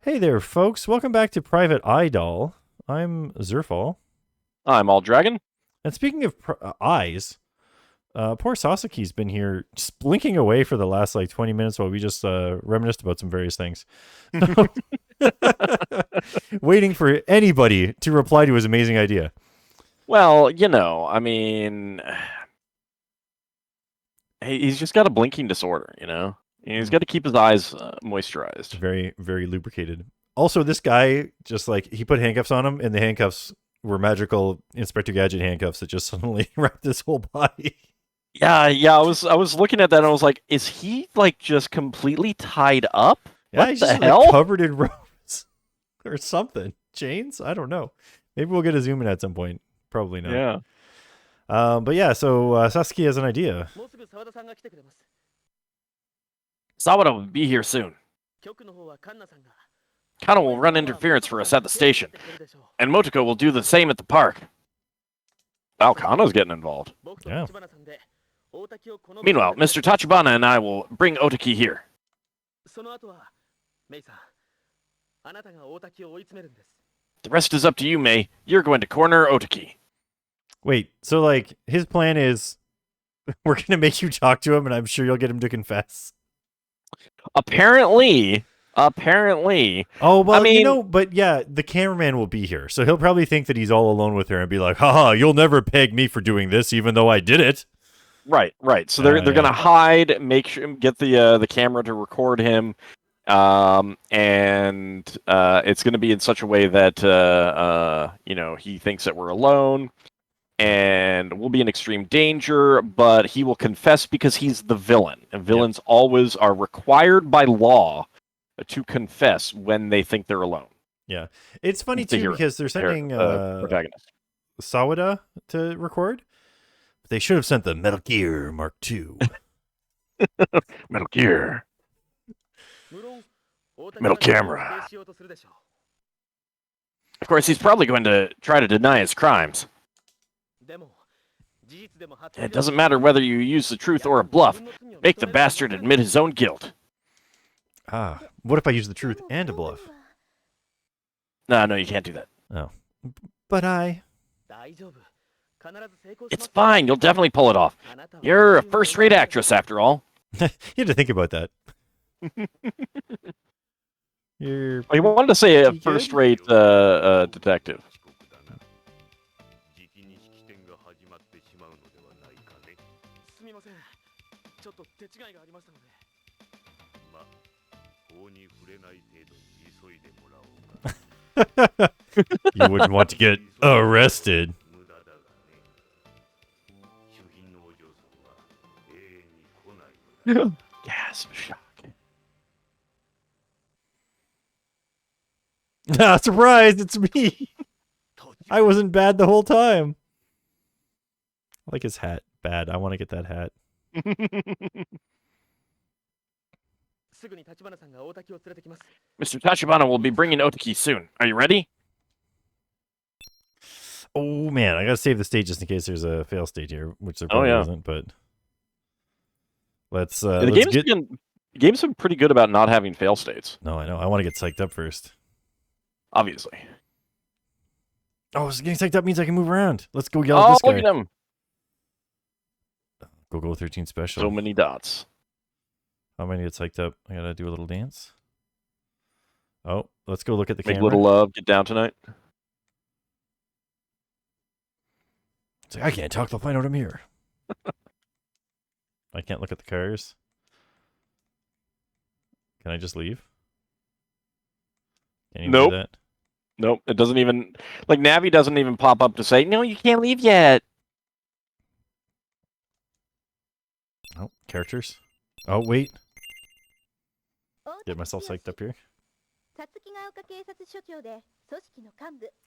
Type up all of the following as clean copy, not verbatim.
Hey there, folks. Welcome back to Private Eye Dol. I'm Zerfall. I'm All Dragon. And speaking of eyes, poor Sasaki's been here just blinking away for the last 20 minutes while we just reminisced about some various things. Waiting for anybody to reply to his amazing idea. Well, I mean, he's just got a blinking disorder, He's got to keep his eyes moisturized. Very, very lubricated. Also, this guy just he put handcuffs on him, and the handcuffs were magical Inspector Gadget handcuffs that just suddenly wrapped his whole body. Yeah. I was looking at that and I was like, is he just completely tied up? Yeah, what he's the just hell? covered in ropes or something. Chains? I don't know. Maybe we'll get a zoom in at some point. Probably not. Yeah. But yeah, so Sasuke has an idea. Sawada will be here soon. Kana will run interference for us at the station, and Motoko will do the same at the park. Wow, Kana's getting involved. Yeah. Meanwhile, Mr. Tachibana and I will bring Otaki here. The rest is up to you, Mei. You're going to corner Otaki. Wait, so his plan is we're going to make you talk to him and I'm sure you'll get him to confess. Apparently. Oh, well, I mean, but yeah, the cameraman will be here. So he'll probably think that he's all alone with her and be like, haha, you'll never peg me for doing this even though I did it. Right. So they're going to hide, make sure, get the camera to record him. And it's going to be in such a way that he thinks that we're alone and we'll be in extreme danger, but he will confess because he's the villain, and villains always are required by law to confess when they think they're alone. Yeah, it's funny too because they're sending Sawada to record, but they should have sent the Metal Gear Mark II. Metal Gear. Metal camera. Of course, he's probably going to try to deny his crimes. It doesn't matter whether you use the truth or a bluff. Make the bastard admit his own guilt. What if I use the truth and a bluff? No, you can't do that. Oh. But It's fine, you'll definitely pull it off. You're a first-rate actress, after all. You had to think about that. You wanted to say a first-rate detective. You wouldn't want to get arrested. Gasp, shock. Surprise, it's me. I wasn't bad the whole time. I like his hat. Bad. I want to get that hat. Mr. Tachibana will be bringing Otaki soon. Are you ready? Oh man, I gotta save the stage just in case there's a fail state here, which there probably isn't. But let's. The game's been pretty good about not having fail states. No, I know. I want to get psyched up first. Obviously. Oh, getting psyched up means I can move around. Let's go yell at this guy. Look at him. Go 13 special. So many dots. How many get psyched up? I gotta do a little dance. Oh, let's go look at the camera. Make little love. Get down tonight. It's I can't talk. They'll find out I'm here. I can't look at the cars. Can I just leave? Can you do that? Nope. It doesn't even... Navi doesn't even pop up to say, no, you can't leave yet. Oh, characters. Oh, wait. Get myself psyched up here.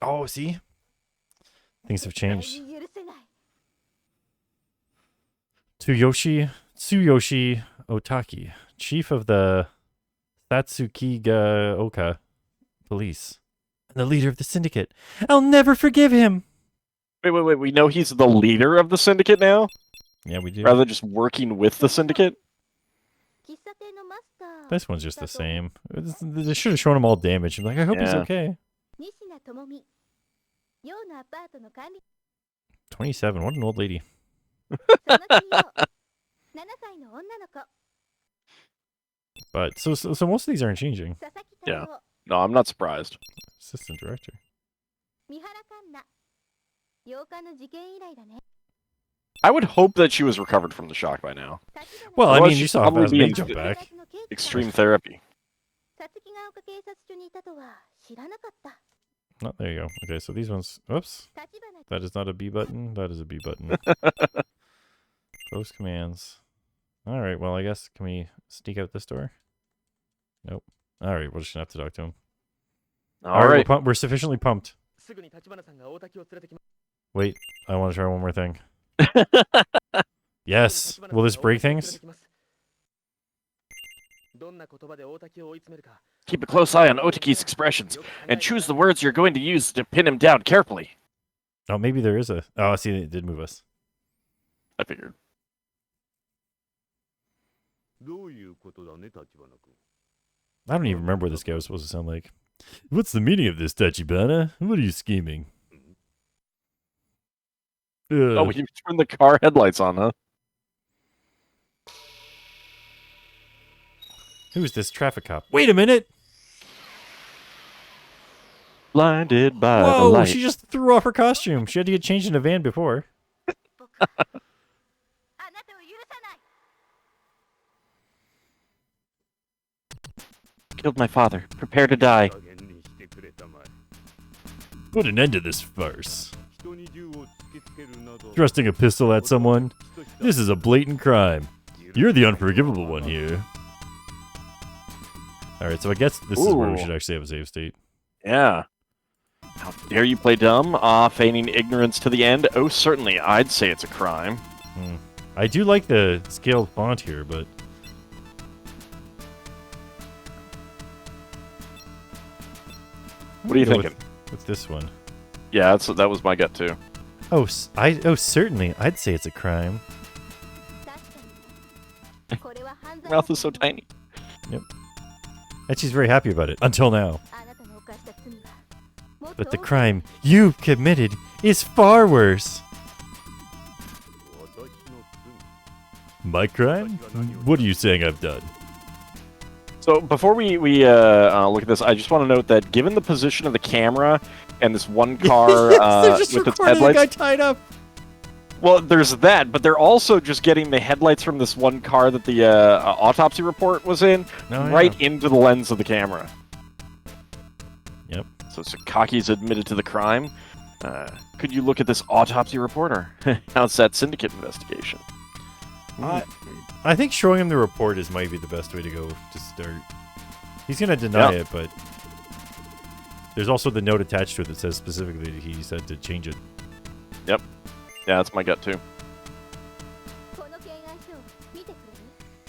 Oh, see? Things have changed. Tsuyoshi Otaki, chief of the Satsukiga police, and the leader of the syndicate. I'll never forgive him. Wait. We know he's the leader of the syndicate now? Yeah, we do. Rather than just working with the syndicate? This one's just the same. They should have shown him all damage. I'm like, I hope he's okay. 27. What an old lady. But so most of these aren't changing. Yeah. No, I'm not surprised. Assistant director. I would hope that she was recovered from the shock by now. Well, I Otherwise, mean, you she'd saw probably Fast be May in jump back. Extreme therapy. Oh, there you go. Okay, so these ones. Whoops. That is not a B button. That is a B button. Close commands. All right. Well, I guess can we sneak out this door? Nope. All right. We're just gonna have to talk to him. All right. We're sufficiently pumped. Wait. I want to try one more thing. Yes. Will this break things? Keep a close eye on Otaki's expressions and choose the words you're going to use to pin him down carefully. Oh, maybe there is a. Oh, I see. It did move us. I figured. I don't even remember what this guy was supposed to sound like. What's the meaning of this, Tachibana? What are you scheming? Oh, you turned the car headlights on, huh? Who's this traffic cop? Wait a minute! Blinded by the Whoa, light. she just threw off her costume. She had to get changed in a van before. Killed my father. Prepare to die. Put an end to this farce. Thrusting a pistol at someone? This is a blatant crime. You're the unforgivable one here. Alright, so I guess this is where we should actually have a save state. Yeah. How dare you play dumb? Feigning ignorance to the end? Oh, certainly. I'd say it's a crime. I do like the scaled font here, but... What are you thinking? What's this one? Yeah, that was my gut, too. Oh, certainly. I'd say it's a crime. Your mouth is so tiny. Yep. And she's very happy about it, until now. But the crime you committed is far worse. My crime? What are you saying I've done? So before we look at this, I just want to note that given the position of the camera and this one car they're just with its recording the headlights, guy tied up. well, there's that, but they're also just getting the headlights from this one car that the autopsy report was in right into the lens of the camera. Yep. So Sakaki's admitted to the crime. Could you look at this autopsy report, or how's that syndicate investigation? I think showing him the report might be the best way to go to start. He's going to deny it, but there's also the note attached to it that says specifically that he said to change it. Yep. Yeah, that's my gut too.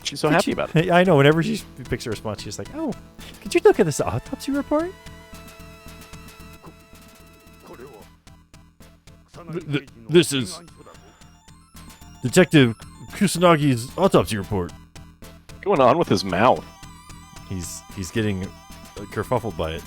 She's so happy about it. I know. Whenever she picks a response, she's like, "Oh, could you look at this autopsy report?" This is Detective Kusanagi's autopsy report. What's going on with his mouth? He's getting kerfuffled by it.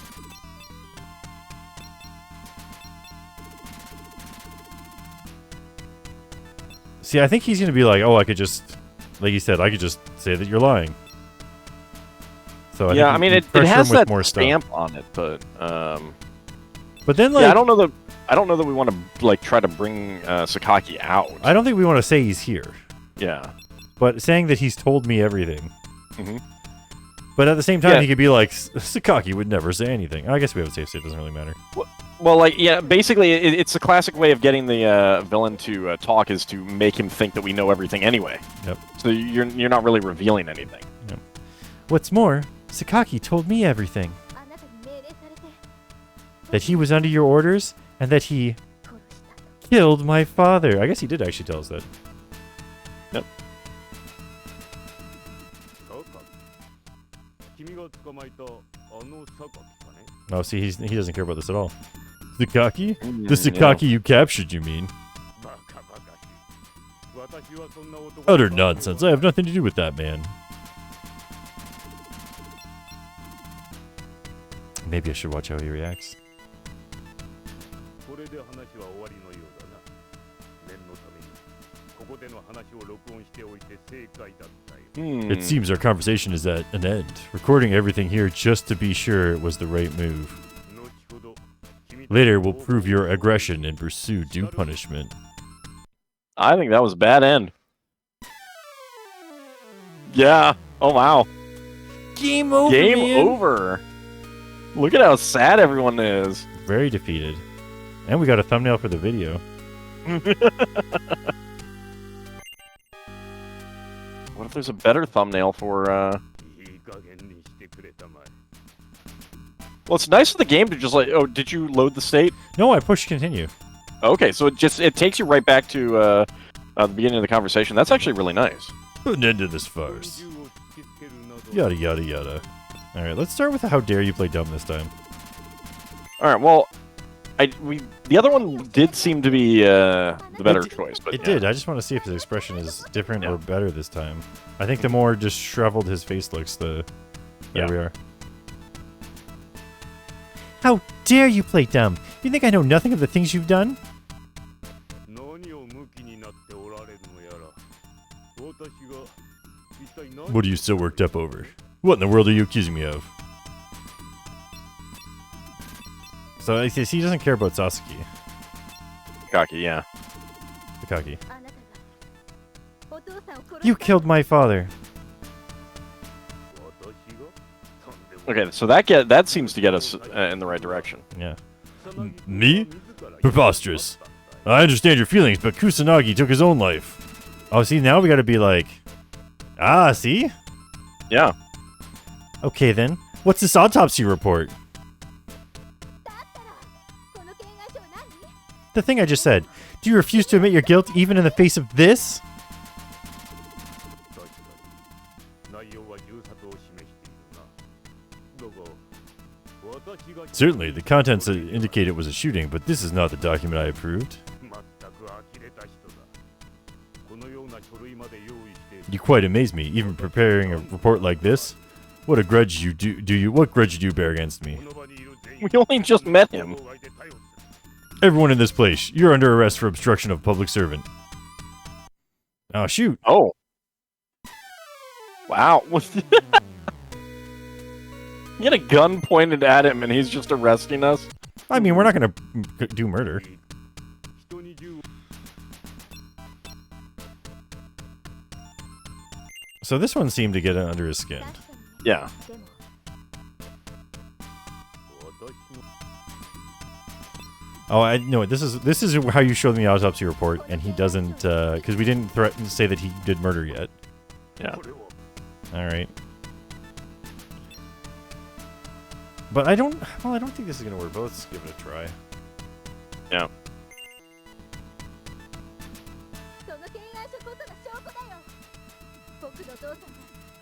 See, I think he's gonna be like, "Oh, I could just, like you said, I could just say that you're lying." So I mean, it has that stamp on it, but then like, I don't know that we want to like try to bring Sakaki out. I don't think we want to say he's here. Yeah. But saying that he's told me everything. Mm-hmm. But at the same time, he could be like, Sakaki would never say anything. I guess we have a safe state. It doesn't really matter. Well, like, yeah, basically, it's a classic way of getting the villain to talk is to make him think that we know everything anyway. Yep. So you're not really revealing anything. Yep. What's more, Sakaki told me everything. That he was under your orders, and that he killed my father. I guess he did actually tell us that. Yep. Oh, see, he doesn't care about this at all. Sakaki? The Sakaki you captured, you mean? Utter nonsense. I have nothing to do with that man. Maybe I should watch how he reacts. It seems our conversation is at an end. Recording everything here just to be sure it was the right move. Later, we'll prove your aggression and pursue due punishment. I think that was a bad end. Yeah. Oh, wow. Game over, Game over. Look at how sad everyone is. Very defeated. And we got a thumbnail for the video. What if there's a better thumbnail for, Well, it's nice of the game to just like... Oh, did you load the state? No, I pushed continue. Okay, so it takes you right back to, the beginning of the conversation. That's actually really nice. Put an end to this farce. Yada, yada, yada. Alright, let's start with how dare you play dumb this time. Alright, well... the other one did seem to be the better choice, but it did. I just want to see if his expression is different or better this time. I think the more just shriveled his face looks, the there we are. How dare you play dumb? You think I know nothing of the things you've done? What are you so worked up over? What in the world are you accusing me of? So he doesn't care about Sasuke. Kaki, yeah. Kaki. You killed my father. Okay, so that seems to get us in the right direction. Yeah. Me? Preposterous. I understand your feelings, but Kusanagi took his own life. Oh, see, now we gotta be like... Ah, see? Yeah. Okay, then. What's this autopsy report? The thing I just said. Do you refuse to admit your guilt even in the face of this? Certainly, the contents indicate it was a shooting, but this is not the document I approved. You quite amaze me, even preparing a report like this. What a grudge what grudge do you bear against me? We only just met him. Everyone in this place, you're under arrest for obstruction of public servant. Oh, shoot. Oh. Wow. He had a gun pointed at him and he's just arresting us? I mean, we're not going to do murder. So this one seemed to get under his skin. Yeah. Oh, I know. This is how you showed me the autopsy report, and he doesn't, because we didn't say that he did murder yet. Yeah. All right. But I don't think this is gonna work. But let's give it a try. Yeah.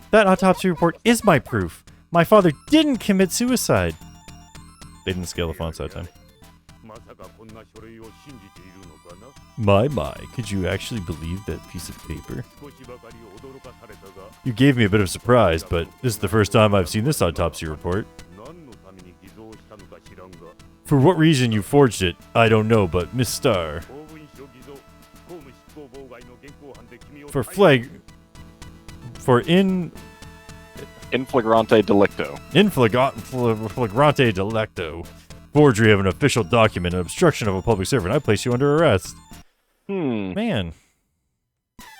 That autopsy report is my proof. My father didn't commit suicide. They didn't scale the fonts that time. My, could you actually believe that piece of paper? You gave me a bit of surprise, but this is the first time I've seen this autopsy report. For what reason you forged it, I don't know, but Miss Star... In flagrante delicto. In flagrante delicto. Forgery of an official document and obstruction of a public servant. I place you under arrest. Man.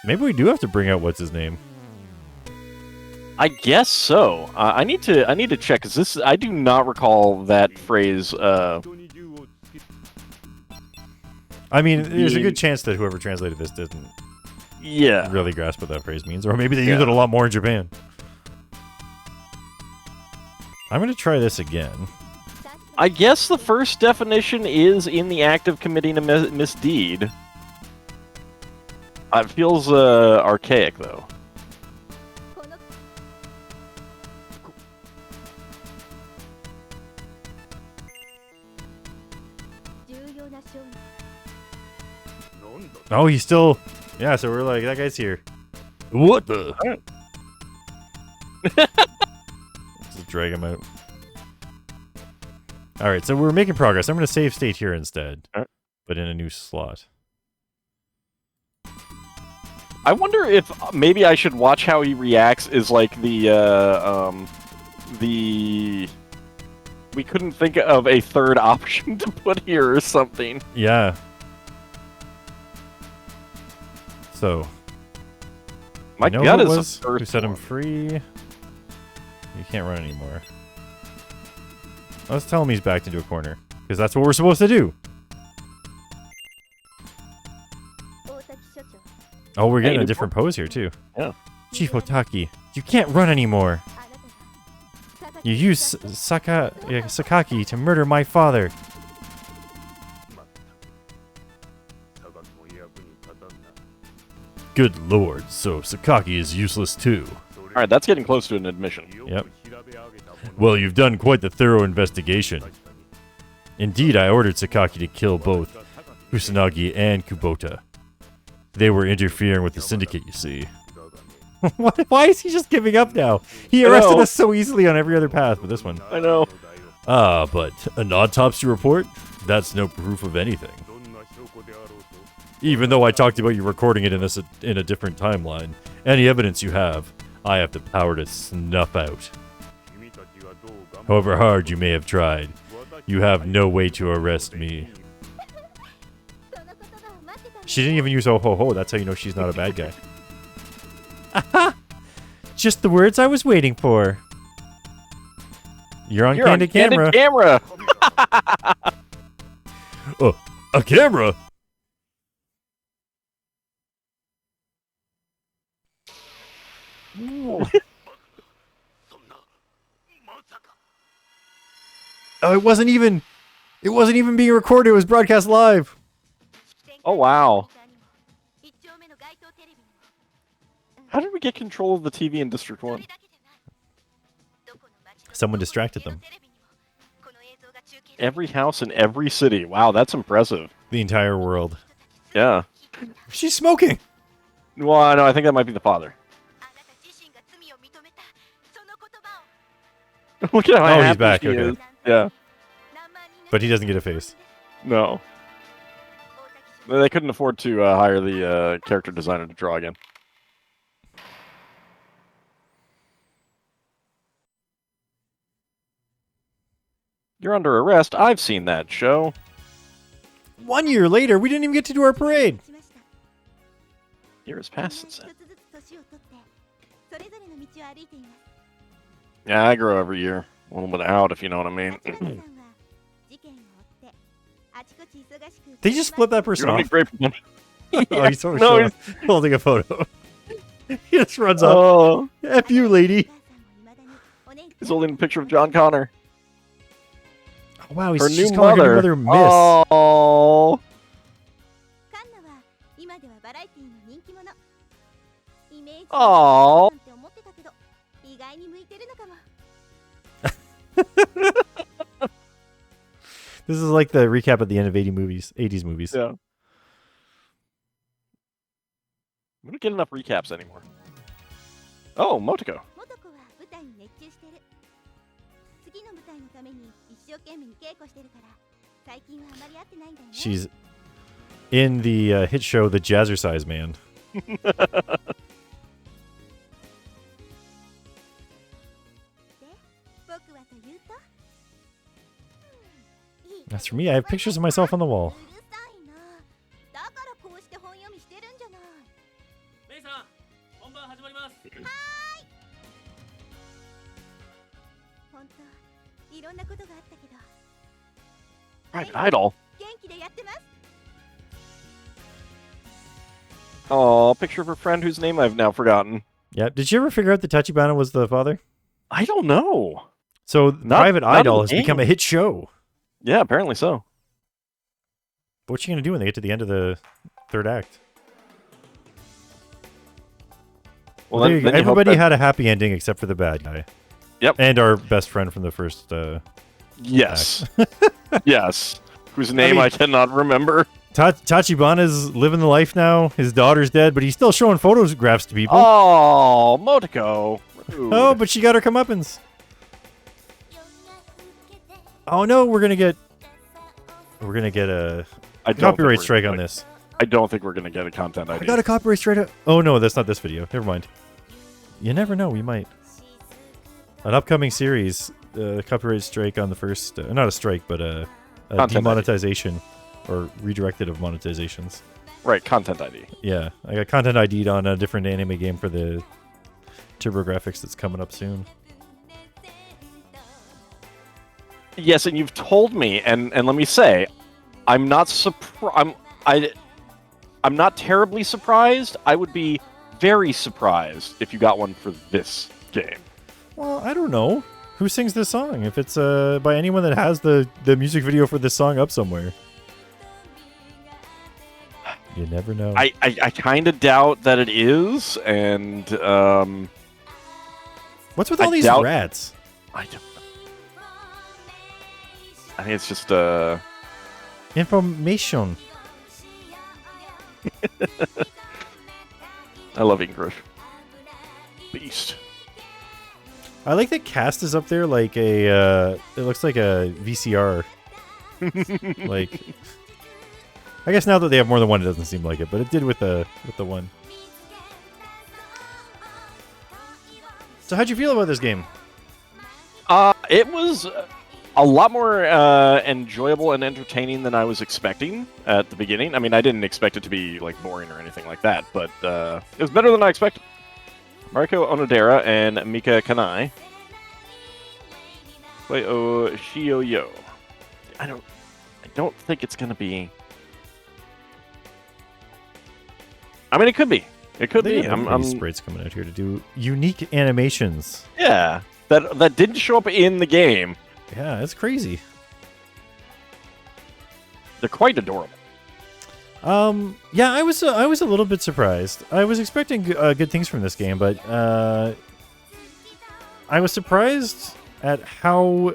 Maybe we do have to bring out what's his name. I guess so. I need to check, because this... I do not recall that phrase, I mean, there's a good chance that whoever translated this didn't really grasp what that phrase means. Or maybe they use it a lot more in Japan. I'm going to try this again. I guess the first definition is in the act of committing a misdeed. It feels archaic, though. Oh, he's still... Yeah, so we're like, that guy's here. What the... Let's just drag him out. All right, so we're making progress. I'm going to save state here instead, All right. but in a new slot. I wonder if maybe I should watch how he reacts. Is like the we couldn't think of a third option to put here or something. Yeah. So. My I know gut who is it the was who first set him one. free. You can't run anymore. Let's tell him he's backed into a corner, because that's what we're supposed to do. Oh, we're getting a different pose here too. Yeah. Chief Otaki, you can't run anymore. You used Sakaki to murder my father. Good lord, so Sakaki is useless too. Alright, that's getting close to an admission. Yep. Well, you've done quite the thorough investigation. Indeed, I ordered Sakaki to kill both Kusanagi and Kubota. They were interfering with the syndicate, you see. Why is he just giving up now? He arrested us so easily on every other path, but this one. I know. But an autopsy report? That's no proof of anything. Even though I talked about you recording it in a different timeline, any evidence you have, I have the power to snuff out. However hard you may have tried, you have no way to arrest me. She didn't even use oh ho ho, that's how you know she's not a bad guy. Aha! Just the words I was waiting for. You're on candid camera. Camera. Oh, a camera? Oh, it wasn't even being recorded, it was broadcast live. Oh wow. How did we get control of the TV in District 1? Someone distracted them. Every house in every city. Wow, that's impressive. The entire world. Yeah. She's smoking. Well, no, I think that might be the father. Look at how Oh, he's happy back, she okay. is. Yeah. But he doesn't get a face. No. They couldn't afford to hire the character designer to draw again. You're under arrest. I've seen that show. 1 year later, we didn't even get to do our parade. Years passed since then. Yeah, I grow every year. A little bit out, if you know what I mean. They just split that person You're only off. great for money. Oh, he's totally No, holding a photo. He just runs up. Oh, F you, lady. he's holding a picture of John Connor. Oh, wow, Her she's new calling mother. her new mother Miss. Oh. Oh. This is like the recap at the end of 80s movies. Yeah. We don't get enough recaps anymore. Oh, Motoko. She's in the hit show The Jazzercise Man. That's for me. I have pictures of myself on the wall. Private Idol. Oh, picture of her friend whose name I've now forgotten. Yeah. Did you ever figure out that Tachibana was the father? I don't know. So Private not in Idol the has game. become a hit show. Yeah, apparently so. But what's she gonna do when they get to the end of the third act? Well, Well, then you hope everybody that- had a happy ending except for the bad guy. Yep. And our best friend from the first. Yes. Yes. Whose name mean- I cannot remember. Tachibana's living the life now. His daughter's dead, but he's still showing photographs to people. Oh, Motoko. Rude. Oh, but she got her comeuppance. Oh no, we're gonna get a copyright strike on this. I don't think we're gonna get a content ID. I got a copyright strike. Oh no, that's not this video. Never mind. You never know. We might. An upcoming series, copyright strike on the first. Not a strike, but a demonetization or redirected of monetizations. Right, content ID. Yeah, I got content ID'd on a different anime game for the TurboGrafx that's coming up soon. Yes, and you've told me, and let me say, I'm not I'm not terribly surprised. I would be very surprised if you got one for this game. Well, I don't know. Who sings this song? If it's by anyone that has the music video for this song up somewhere. You never know. I kind of doubt that it is, and what's with all these rats? I don't know. I think it's just information. I love English. Beast. I like that cast is up there like a it looks like a VCR. Like I guess now that they have more than one it doesn't seem like it, but it did with the one. So how'd you feel about this game? It was a lot more enjoyable and entertaining than I was expecting at the beginning. I mean, I didn't expect it to be like boring or anything like that, but it was better than I expected. Mariko Onodera and Mika Kanai. Wait, Shioyo. I don't think it's gonna be. I mean, it could be. It could be. I'm sprites coming out here to do unique animations. Yeah, that didn't show up in the game. Yeah, it's crazy. They're quite adorable. Yeah, I was a little bit surprised. I was expecting good things from this game, but I was surprised at how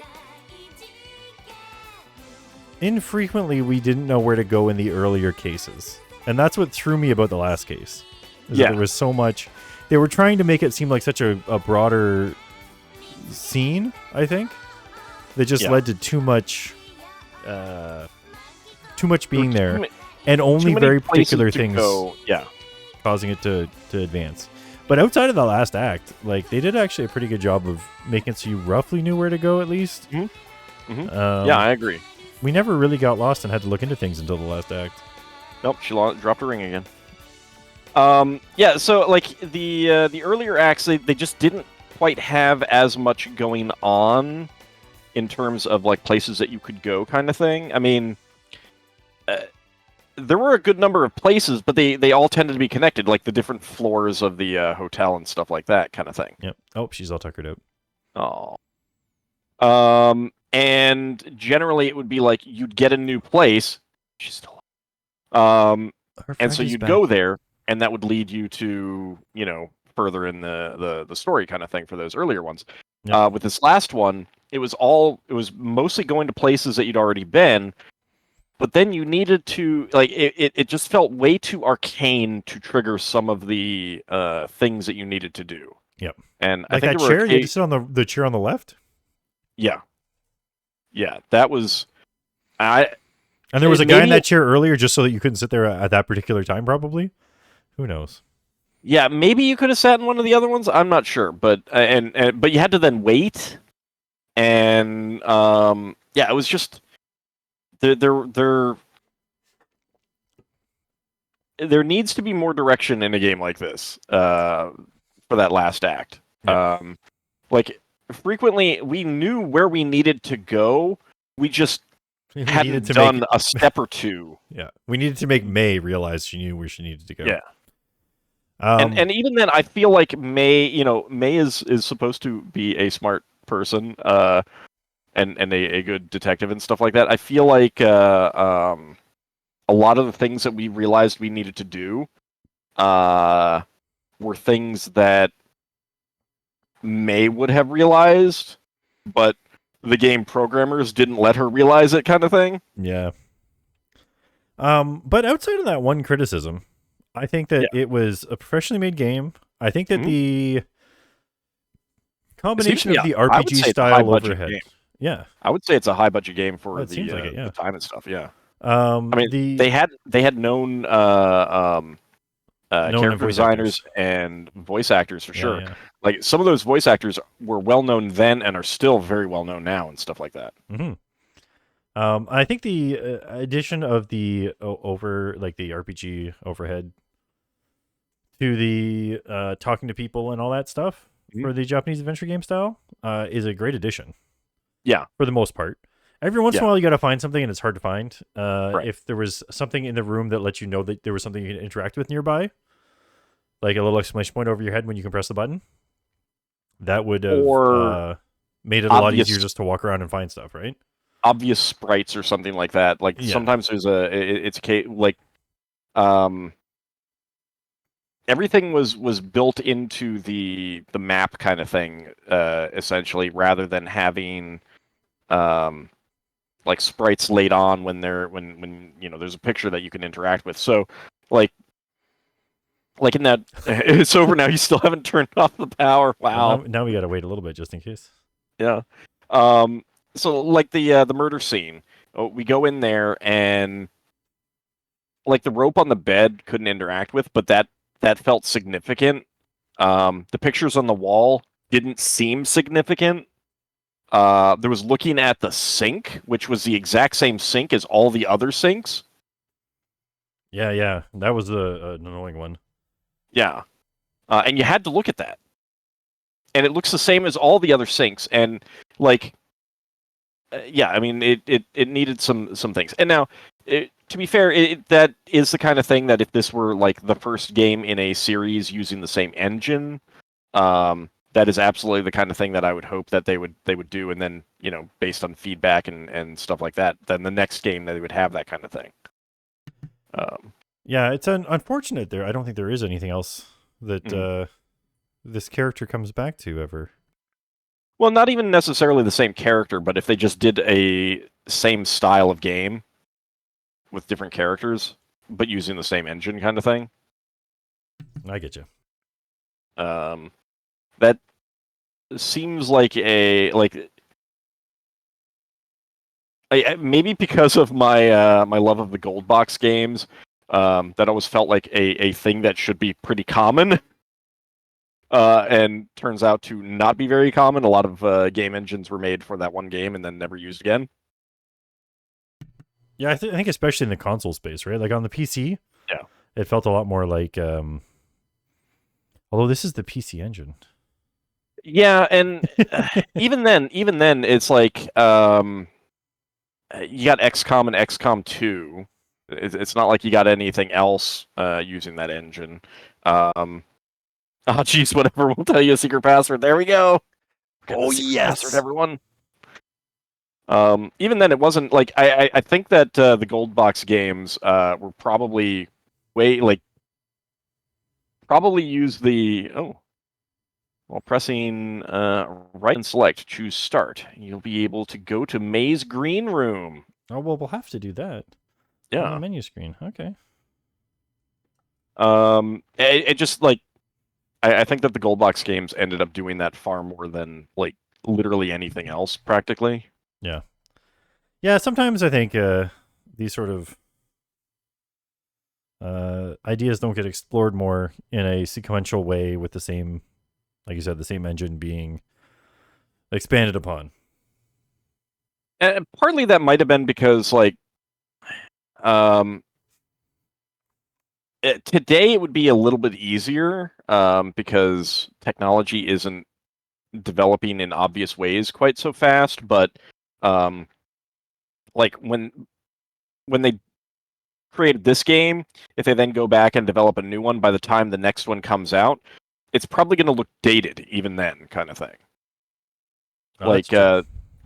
infrequently we didn't know where to go in the earlier cases. And that's what threw me about the last case. Yeah. There was so much. They were trying to make it seem like such a broader scene, I think. That just led to too much being there. And only very particular things causing it to advance. But outside of the last act, like they did actually a pretty good job of making it so you roughly knew where to go at least. Mm-hmm. Mm-hmm. Yeah, I agree. We never really got lost and had to look into things until the last act. Nope, she dropped her ring again. Yeah, so like the earlier acts, they just didn't quite have as much going on in terms of like places that you could go, kind of thing. I mean, there were a good number of places, but they all tended to be connected, like the different floors of the hotel and stuff like that, kind of thing. Yep. Oh, she's all tuckered out. Oh. And generally it would be like you'd get a new place. She's still. And so you'd go there, and that would lead you to, you know, further in the story kind of thing for those earlier ones. Yep. With this last one, it was mostly going to places that you'd already been, but then you needed to, like, it just felt way too arcane to trigger some of the things that you needed to do. Yep. And like I think that chair, you just sit on the chair on the left? Yeah. Yeah, that was... And there was a guy in that chair earlier just so that you couldn't sit there at that particular time, probably? Who knows? Yeah, maybe you could have sat in one of the other ones. I'm not sure, but but you had to then wait, and yeah, it was just there needs to be more direction in a game like this for that last act. Yeah. Like frequently, we knew where we needed to go. We just hadn't done a step or two. Yeah, we needed to make May realize she knew where she needed to go. Yeah. And even then, I feel like May is supposed to be a smart person, and a good detective and stuff like that. I feel like a lot of the things that we realized we needed to do were things that May would have realized, but the game programmers didn't let her realize it, kind of thing. Yeah. But outside of that one criticism, I think that it was a professionally made game. I think that the combination of the RPG style overhead. Yeah. I would say it's a high budget game for It seems like it, yeah. the time and stuff. Yeah. I mean, The they had known known and character voice designers actors. and voice actors for Yeah, sure. yeah. Like some of those voice actors were well known then and are still very well known now and stuff like that. Mm-hmm. I think the addition of the the RPG overhead to the talking to people and all that stuff Mhm. for the Japanese adventure game style is a great addition. Yeah. For the most part. Every once in Yeah. a while, you got to find something, and it's hard to find. Right. If there was something in the room that lets you know that there was something you can interact with nearby, like a little exclamation point over your head when you can press the button, that would have Or made it a lot obvious easier just to walk around and find stuff, right? obvious sprites or something like that. Like Yeah. sometimes it's a case like everything was built into the map kind of thing, essentially, rather than having like sprites laid on when there's a picture that you can interact with. So like in that it's over now. You still haven't turned off the power. Wow. Well, now we got to wait a little bit just in case. Yeah. So like the murder scene, we go in there and like the rope on the bed couldn't interact with, but that felt significant. The pictures on the wall didn't seem significant. There was looking at the sink, which was the exact same sink as all the other sinks. Yeah, that was an annoying one. Yeah, and you had to look at that, and it looks the same as all the other sinks, and like, yeah, I mean, it needed some things. And now, to be fair, that is the kind of thing that if this were like the first game in a series using the same engine, that is absolutely the kind of thing that I would hope that they would do, and then based on feedback and stuff like that, then the next game they would have that kind of thing. Yeah, it's unfortunate there. I don't think there is anything else that this character comes back to ever. Well, not even necessarily the same character, but if they just did a same style of game with different characters, but using the same engine kind of thing. I get you. That seems like maybe because of my my love of the gold box games, that always felt like a thing that should be pretty common. And turns out to not be very common. A lot of game engines were made for that one game and then never used again. Yeah, I think especially in the console space, right? Like on the PC, yeah, it felt a lot more like. Although this is the PC Engine. Yeah, and even then, it's like you got XCOM and XCOM 2. It's not like you got anything else using that engine. Oh, geez, whatever. We'll tell you a secret password. There we go. Oh, yes. Password, everyone. Even then, it wasn't like I think that the gold box games were probably probably use the while pressing right and select, choose start. You'll be able to go to May's green room. Oh well, we'll have to do that. Yeah. On the menu screen. Okay. It just like. I think that the gold box games ended up doing that far more than like literally anything else, practically. Yeah. Yeah, sometimes I think these sort of ideas don't get explored more in a sequential way with the same, like you said, the same engine being expanded upon. And partly that might have been because like today it would be a little bit easier because technology isn't developing in obvious ways quite so fast. But like when they created this game, if they then go back and develop a new one, by the time the next one comes out, it's probably going to look dated even then, kind of thing. Oh, like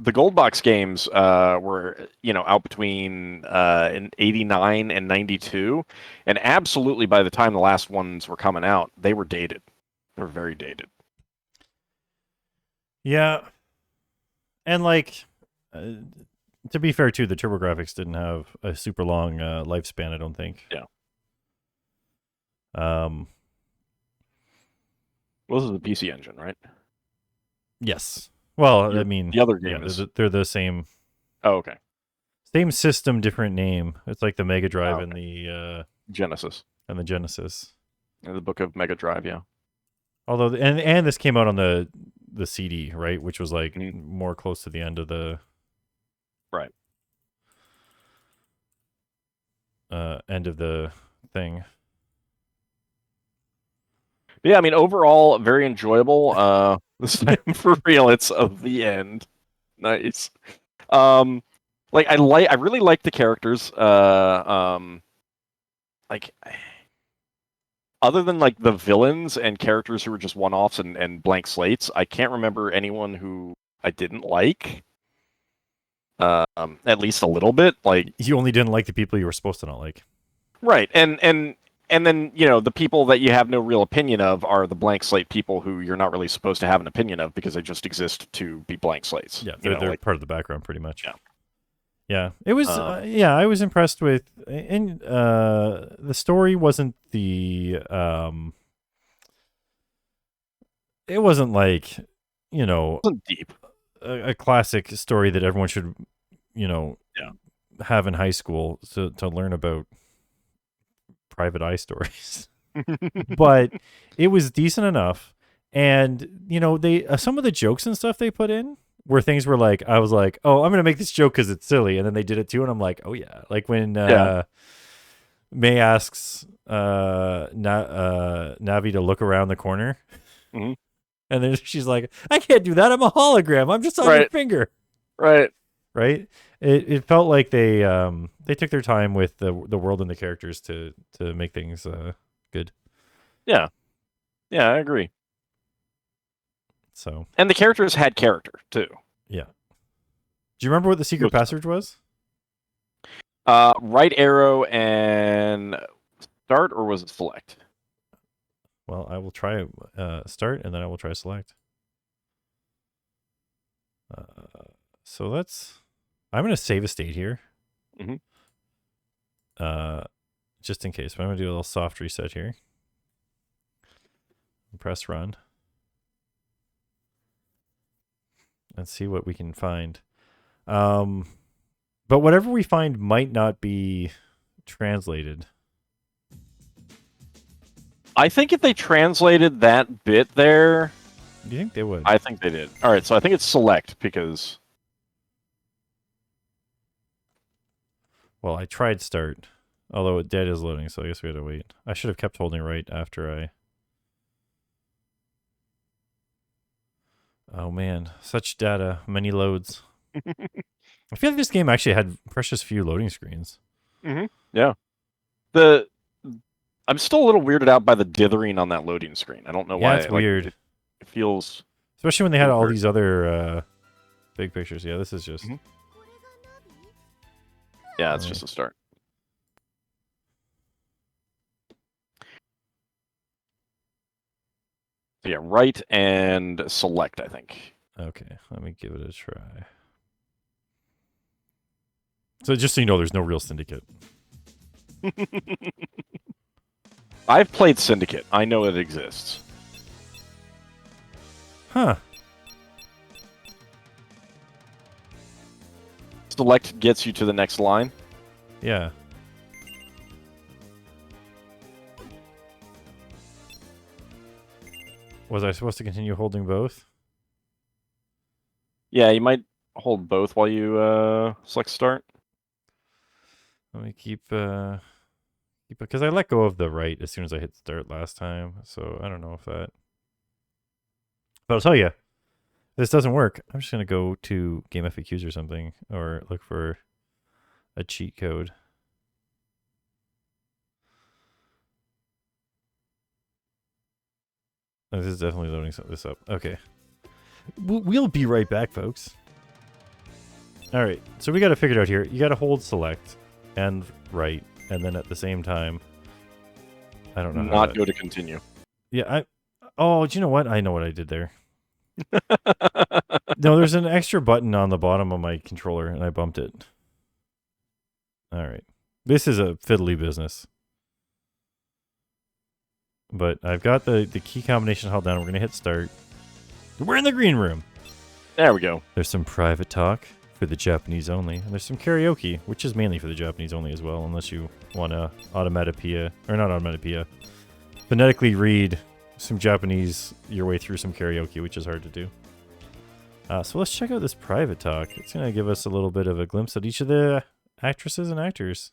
the gold box games were out between in 89 and 92, and absolutely by the time the last ones were coming out, they were dated. They were very dated. Yeah. And like to be fair too, the TurboGrafx didn't have a super long lifespan, I don't think. Yeah. Well, this is the PC Engine, right? Yes. Well, I mean, the other game is. they're the same. Oh, okay. Same system, different name. It's like the Mega Drive and Okay. the Genesis. And the Genesis. And the Book of Mega Drive, yeah. Although, and this came out on the CD, right? Which was like more close to the end of the right end of the thing. But yeah, I mean, overall, very enjoyable. This time for real, it's the end. Nice. Like I really like the characters. Like other than like the villains and characters who were just one-offs and blank slates, I can't remember anyone who I didn't like. At least a little bit. Like you only didn't like the people you were supposed to not like. Right, and then the people that you have no real opinion of are the blank slate people who you're not really supposed to have an opinion of because they just exist to be blank slates. Yeah, they're part of the background pretty much. Yeah. Yeah, it was. I was impressed with, and the story wasn't the. It wasn't like, it wasn't deep. A classic story that everyone should, have in high school to learn about private eye stories. But it was decent enough, and they some of the jokes and stuff they put in where things were like, I was like, oh, I'm gonna make this joke because it's silly, and then they did it too, and I'm like, oh yeah, like when May asks Navi to look around the corner, and then she's like, I can't do that, I'm a hologram, I'm just on your finger. Right. It felt like they took their time with the world and the characters to make things good. Yeah, I agree. So, and the characters had character too. Yeah. Do you remember what the secret passage was? Right arrow and start, or was it select? Well, I will try start, and then I will try select. So I'm going to save a state here. Just in case. But I'm going to do a little soft reset here. Press run. Let's see what we can find. But whatever we find might not be translated. I think if they translated that bit there... Do you think they would? I think they did. All right, so I think it's select because... Well, I tried start, although dead is loading, so I guess we had to wait. I should have kept holding right after I... Oh man, such data, many loads. I feel like this game actually had precious few loading screens. Yeah. I'm still a little weirded out by the dithering on that loading screen. I don't know why. It's weird. It feels... Especially when they had all these other big pictures. Yeah, this is just... Yeah, it's just a start. So yeah, right and select, I think. Okay, let me give it a try. So just so you know, there's no real Syndicate. I've played Syndicate. I know it exists. Huh. Select gets you to the next line. Yeah. Was I supposed to continue holding both? Yeah, you might hold both while you select start. Let me keep because I let go of the right as soon as I hit start last time, so I don't know if that... But I'll tell you, if this doesn't work, I'm just going to go to Game FAQs or something, or look for a cheat code. Oh, this is definitely loading this up. Okay. We'll be right back, folks. All right, so we got to figure it out here. You got to hold select and right, and then at the same time, I don't know how not go to continue. Yeah, oh, do you know what? I know what I did there. No, there's an extra button on the bottom of my controller, and I bumped it. All right. This is a fiddly business. But I've got the key combination held down. We're going to hit start. We're in the green room. There we go. There's some private talk for the Japanese only, and there's some karaoke, which is mainly for the Japanese only as well, unless you want to phonetically read some Japanese your way through some karaoke, which is hard to do. So let's check out this private talk. It's going to give us a little bit of a glimpse at each of the actresses and actors.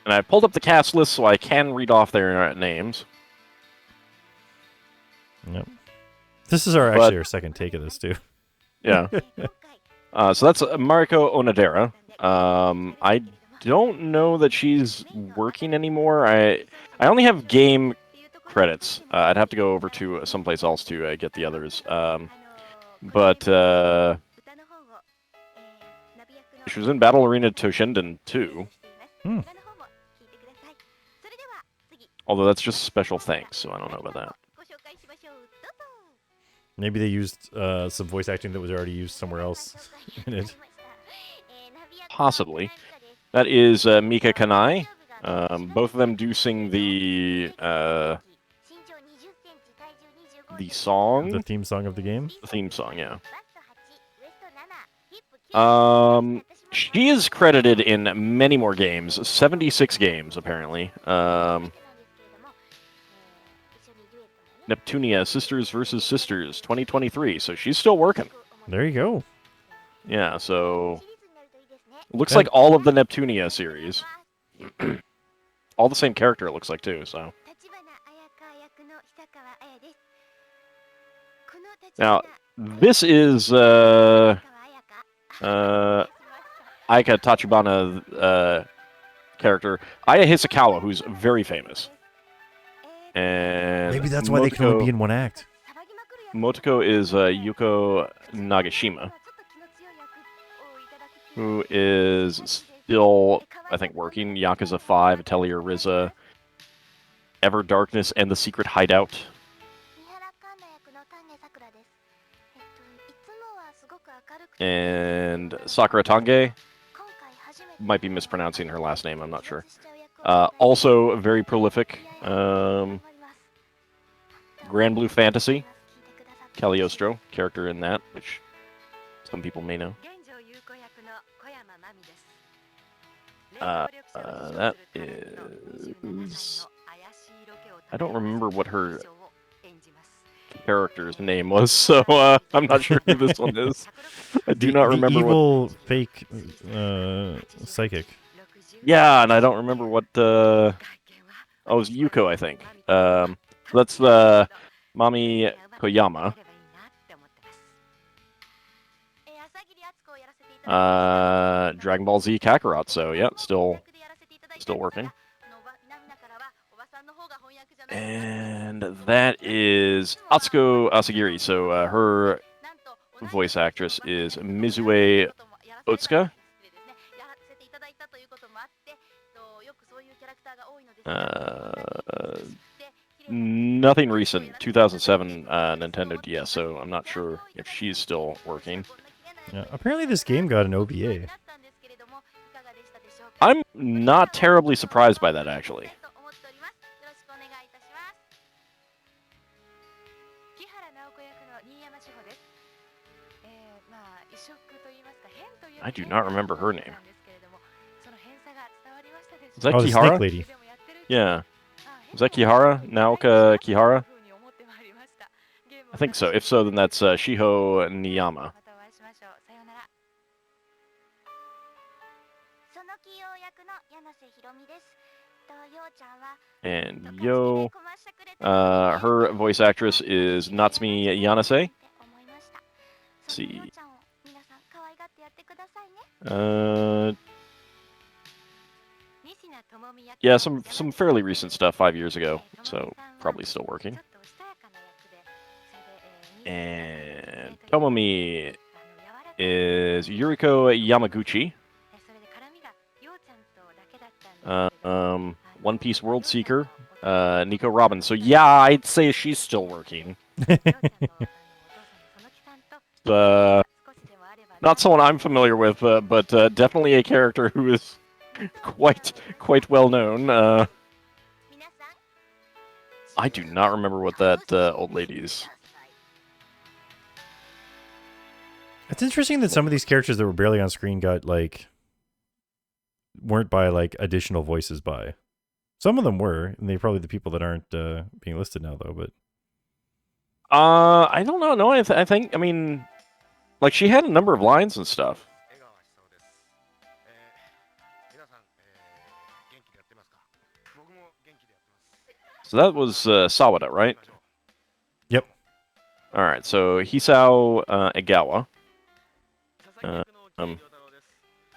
And I pulled up the cast list so I can read off their names. Yep. This is actually our second take of this, too. Yeah. So that's Mariko Onodera. I don't know that she's working anymore. I only have game credits. I'd have to go over to someplace else to get the others. But she was in Battle Arena Toshinden 2. Although that's just special thanks, so I don't know about that. Maybe they used some voice acting that was already used somewhere else in it. Possibly. That is Mika Kanai. Both of them do sing the song. The theme song of the game? The theme song, yeah. She is credited in many more games. 76 games, apparently. Neptunia, Sisters vs. Sisters, 2023. So she's still working. There you go. Yeah, so... Looks like all of the Neptunia series. All the same character, it looks like, too, so... Now, this is, Aika Tachibana, character. Aya Hisakawa, who's very famous. And maybe that's why they can only be in one act. Motoko is Yuko Nagashima, who is still, I think, working. Yakuza 5, Atelier Riza, Ever Darkness, and The Secret Hideout. And Sakura Tange, might be mispronouncing her last name, I'm not sure. Also very prolific. Grand Blue Fantasy, Cagliostro, character in that, which some people may know. That is... I don't remember what her character's name was, so I'm not sure who this one is. I do not remember evil fake psychic. Yeah, and I don't remember what oh, it was Yuko, I think. That's Mami Koyama. Dragon Ball Z Kakarot, so yeah, still working. And that is Atsuko Asagiri, so her voice actress is Mizue Otsuka. Nothing recent. 2007 Nintendo DS, so I'm not sure if she's still working. Yeah, apparently this game got an OVA. I'm not terribly surprised by that, actually. I do not remember her name. Is that the Kihara? Snake Lady. Yeah. Is that Kihara? Naoka Kihara? I think so. If so, then that's Shiho Niyama. And Yo, her voice actress is Natsumi Yanase. Let's see. Yeah, some fairly recent stuff 5 years ago, so probably still working. And Tomomi is Yuriko Yamaguchi. One Piece World Seeker, Nico Robin. So yeah, I'd say she's still working. Not someone I'm familiar with, but definitely a character who is quite well known. I do not remember what that old lady's It's interesting that some of these characters that were barely on screen got like weren't by like additional voices by. Some of them were, and they're probably the people that aren't being listed now though. But I don't know. No, I think I mean, like she had a number of lines and stuff. So that was Sawada, right? Yep. All right. So Hisao Egawa,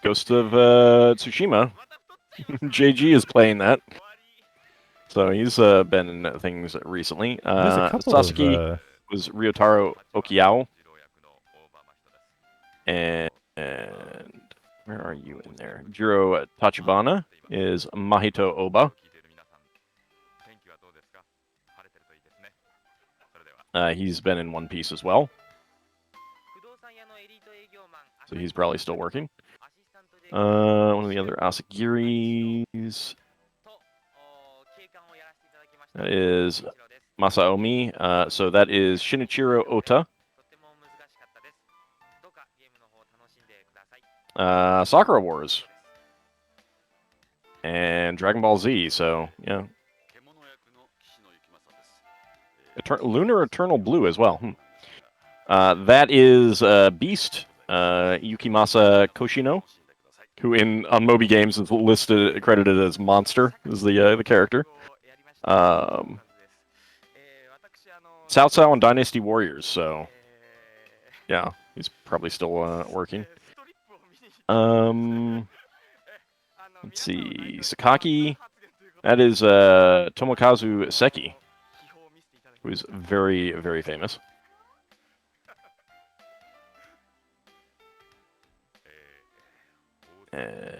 Ghost of Tsushima. JG is playing that. So he's been in things recently. There's a couple Sasuke was Ryotaro Okiyao. And where are you in there? Jiro Tachibana is Mahito Oba. He's been in One Piece as well. So he's probably still working. One of the other Asagiris. That is Masaomi. So that is Shinichiro Ota. Sakura Wars. And Dragon Ball Z, so, yeah. Lunar Eternal Blue as well. That is Beast, Yukimasa Koshino, who on Moby Games is credited as Monster, is the character. Cao Cao and Dynasty Warriors, so yeah, he's probably still working. Let's see, Sakaki, that is Tomokazu Seki, who's very, very famous. And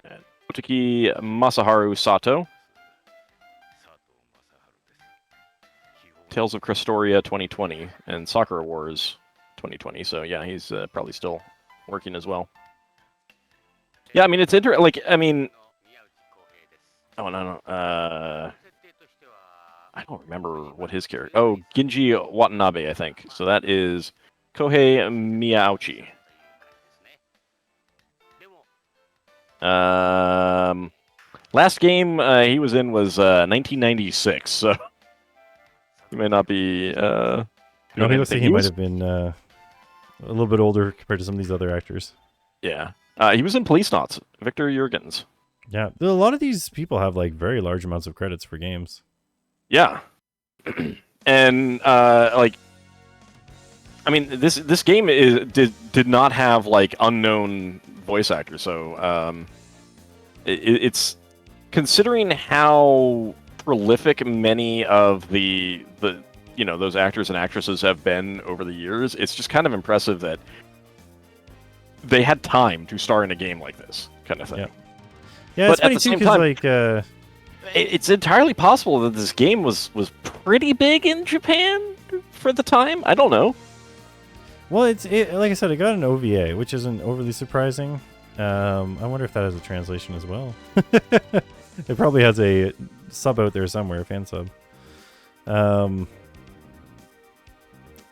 Otaki Masaharu Sato. Tales of Crestoria 2020 and Sakura Wars 2020. So yeah, he's probably still working as well. Yeah, I mean it's interesting. Like I mean, oh no, I don't remember what his character. Oh, Ginji Watanabe, I think. So that is Kohei Miyauchi. Last game he was in was 1996. So. He may not be. No, he looks like he might have been a little bit older compared to some of these other actors. Yeah, he was in Police Knots. Victor Jurgens. Yeah, a lot of these people have like very large amounts of credits for games. Yeah, and like, I mean, this game did not have like unknown voice actors. So it's considering how prolific many of the those actors and actresses have been over the years. It's just kind of impressive that they had time to star in a game like this kind of thing. Yeah, but it's funny too because like it's entirely possible that this game was pretty big in Japan for the time. I don't know. Well, like I said, it got an OVA, which isn't overly surprising. I wonder if that has a translation as well. It probably has a sub out there somewhere, a fan sub.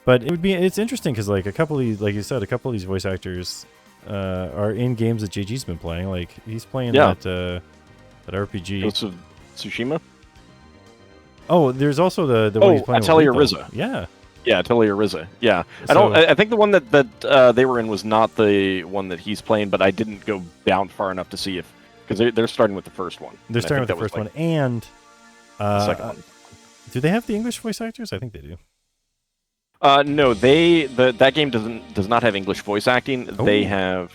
But it's interesting because like a couple of these, like you said, a couple of these voice actors are in games that JG's been playing. Like he's playing that RPG. Ghost of Tsushima. Oh, there's also the one he's playing. Atelier Ryza. Yeah. Yeah, Atelier Ryza. Yeah, I think the one that they were in was not the one that he's playing, but I didn't go down far enough to see if because they're starting with the first one. They're starting with the first one, and the second one. Do they have the English voice actors? I think they do. No, that game does not have English voice acting. Oh. They have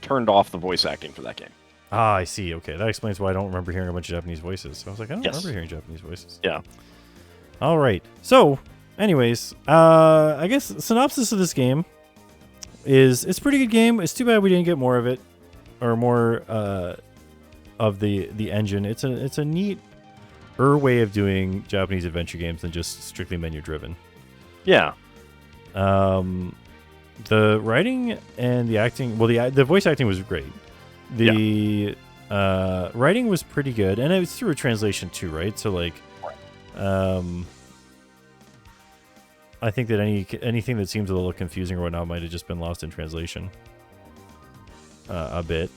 turned off the voice acting for that game. Ah, I see. Okay, that explains why I don't remember hearing a bunch of Japanese voices. So I was like, I don't remember hearing Japanese voices. Yeah. All right. So, anyways, I guess synopsis of this game is it's a pretty good game. It's too bad we didn't get more of it, or more of the engine. It's a neat way of doing Japanese adventure games than just strictly menu driven. Yeah. The writing and the acting, well, the voice acting was great. The writing was pretty good, and it was through a translation too, right? So like, I think that anything that seems a little confusing or whatnot might have just been lost in translation a bit.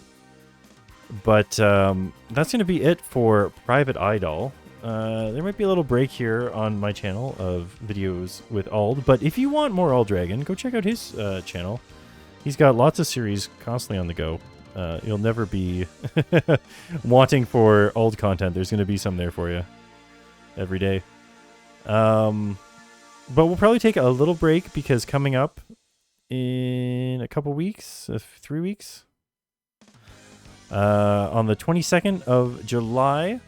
But that's going to be it for Private Eye Dol. There might be a little break here on my channel of videos with Ald, but if you want more Ald Dragon, go check out his channel. He's got lots of series constantly on the go. You'll never be wanting for Ald content. There's going to be some there for you every day. But we'll probably take a little break because coming up in a couple weeks, 3 weeks, on the 22nd of July,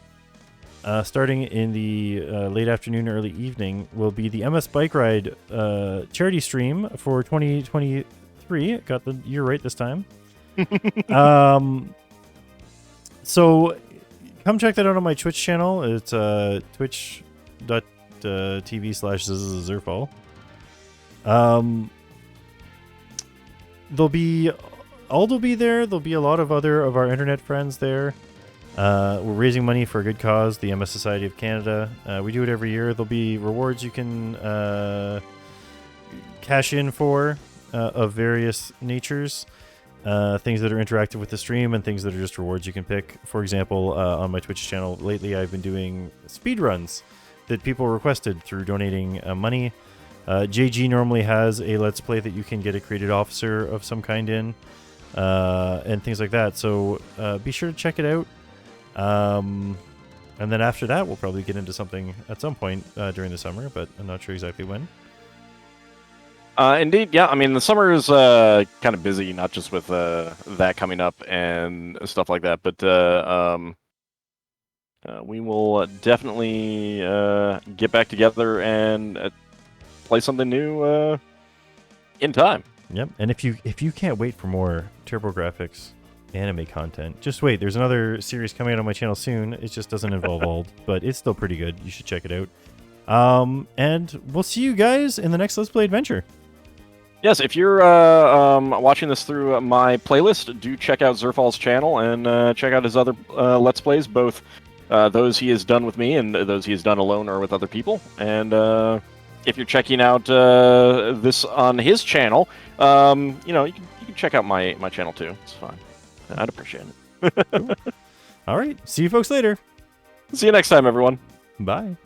starting in the late afternoon, early evening, will be the MS Bike Ride charity stream for 2023. Got the year right this time. So come check that out on my Twitch channel. It's twitch.tv/Zerfall. Ald will be there. There'll be a lot of other of our internet friends there. We're raising money for a good cause, the MS Society of Canada. We do it every year. There'll be rewards you can cash in for of various natures. Things that are interactive with the stream and things that are just rewards you can pick. For example, on my Twitch channel lately, I've been doing speedruns that people requested through donating money. JG normally has a Let's Play that you can get a created officer of some kind in, and things like that. So be sure to check it out. And then after that, we'll probably get into something at some point during the summer, but I'm not sure exactly when. Indeed, yeah. I mean, the summer is kind of busy, not just with that coming up and stuff like that, but we will definitely get back together and play something new in time. Yep. And if you can't wait for more TurboGrafx anime content, just wait. There's another series coming out on my channel soon. It just doesn't involve Ald, but it's still pretty good. You should check it out. And we'll see you guys in the next Let's Play adventure. Yes, if you're watching this through my playlist, do check out Zerfall's channel and check out his other Let's Plays, both those he has done with me and those he has done alone or with other people. And if you're checking out this on his channel, you can check out my channel too. It's fine. I'd appreciate it. Cool. All right. See you folks later. See you next time, everyone. Bye.